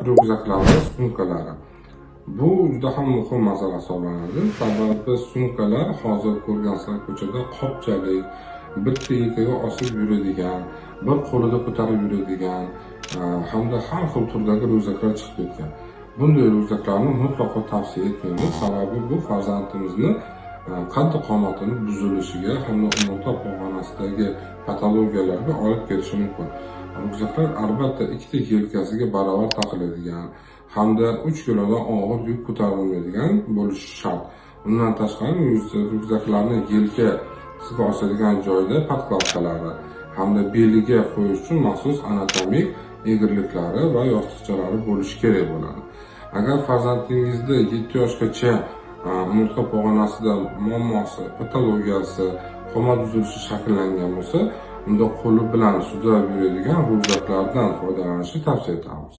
Ryukzaklar va sumkalari. Bu juda ham muhim masala hisoblanadi. Sababi sumkalar hozir ko'rgansizlar ko'chada qopchalik, bitta yelkaga osib yuradigan, bir qo'lida ko'tarib yuradigan hamda har xil turdagi ryukzaklar chiqib ketgan. Bunday ryukzaklarni mutlaqo tavsiya etmaymiz. Sababi bu farzandimizni qad qomatini buzilishiga hamda umurtqa pog'onasidagi patologiyalarga olib kelishi mumkin. Ryukzaklar albatta ikkita yelkasiga barobar taqiladigan hamda 3 kilodan og'ir yuk ko'tarilmaydigan bo'lishi shart. Bundan tashqari ryukzaklarni yelkasiga osadigan joyda podkladkalari hamda beliga qo'yish uchun maxsus anatomik egirliklari va yostiqchalari bo'lishi kerak bo'ladi. Agar farzandingizda 7 yoshgacha umurtqa pog'onasida muammosi, patologiyasi, qomat buzilishi shakllangan bo'lsa, unda qo'li bilan sudab yuradigan ryukzaklardan foydalanishni tavsiya etamiz.